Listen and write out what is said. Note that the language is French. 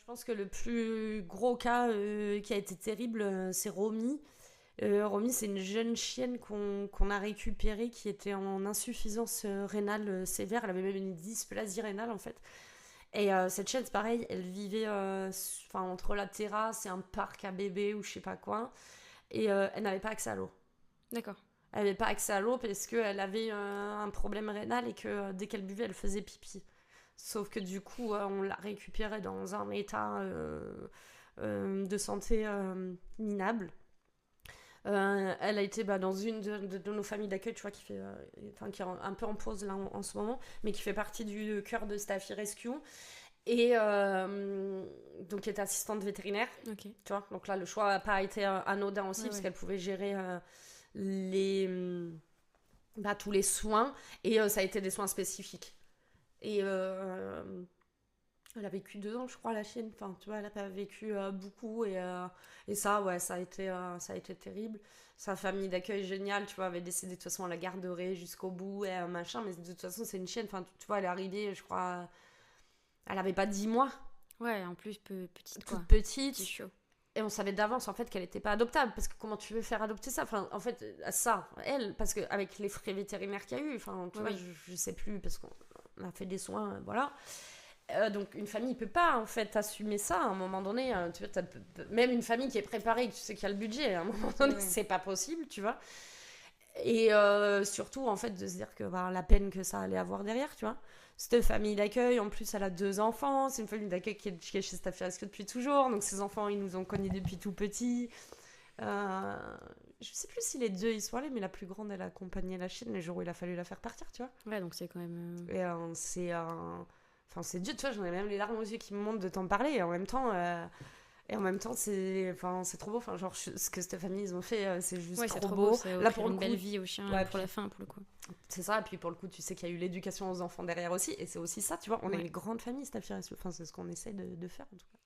Je pense que le plus gros cas qui a été terrible, c'est Romy. Romy, c'est une jeune chienne qu'on a récupérée qui était en insuffisance rénale sévère. Elle avait même une dysplasie rénale en fait. Et cette chienne, c'est pareil, elle vivait entre la terrasse et un parc à bébés ou je sais pas quoi. Et elle n'avait pas accès à l'eau. D'accord. Elle n'avait pas accès à l'eau parce qu'elle avait un problème rénal et que dès qu'elle buvait, elle faisait pipi. Sauf que du coup, on l'a récupérée dans un état de santé minable. Elle a été dans une de nos familles d'accueil, tu vois, qui est un peu en pause là en ce moment, mais qui fait partie du cœur de Staffy Rescue. Et donc, qui est assistante vétérinaire. Ok. Tu vois, donc là, le choix n'a pas été anodin aussi, parce qu'elle pouvait gérer les, tous les soins. Et ça a été des soins spécifiques. Et elle a vécu 2 ans, je crois, la chienne. Enfin, tu vois, elle n'a pas vécu beaucoup. Et ça, ouais, ça a été terrible. Sa famille d'accueil géniale, tu vois, avait décidé de toute façon, elle la garderait jusqu'au bout et machin. Mais de toute façon, c'est une chienne. Enfin, tu vois, elle est arrivée, je crois, elle avait pas 10 mois. Ouais, en plus, petite quoi. Toute petite. Petit chaud. Et on savait d'avance en fait qu'elle n'était pas adoptable, parce que comment tu veux faire adopter ça, enfin en fait ça, elle, parce qu'avec les frais vétérinaires qu'il y a eu, enfin tu vois, Oui. je sais plus, parce qu'on a fait des soins, voilà. Donc une famille peut pas en fait assumer ça à un moment donné, tu vois, même une famille qui est préparée, tu sais qu'il y a le budget, à un moment donné Oui. c'est pas possible, tu vois. Et surtout en fait de se dire que la peine que ça allait avoir derrière, tu vois. Cette famille d'accueil, en plus, elle a 2 enfants. C'est une famille d'accueil qui est chez Staffy Rescue depuis toujours. Donc, ses enfants, ils nous ont connus depuis tout petit. Euh, je sais plus si les deux y sont allés, mais la plus grande, elle a accompagné la chienne les jours où il a fallu la faire partir, tu vois. Ouais, donc c'est quand même. Et c'est Dieu, tu vois, j'en ai même les larmes aux yeux qui me montent de t'en parler. Et en même temps, c'est trop beau. Enfin, genre, ce que cette famille, ils ont fait, c'est juste Ouais, c'est trop trop beau. beau. C'est Là, offrir pour le une coup, belle vie au chien ouais, pour la fin, pour le coup. c'est ça, et puis pour le coup, tu sais qu'il y a eu l'éducation aux enfants derrière aussi, et c'est aussi ça, tu vois, on a Ouais. une grande famille, Staffy Rescue, enfin, c'est ce qu'on essaie de faire en tout cas.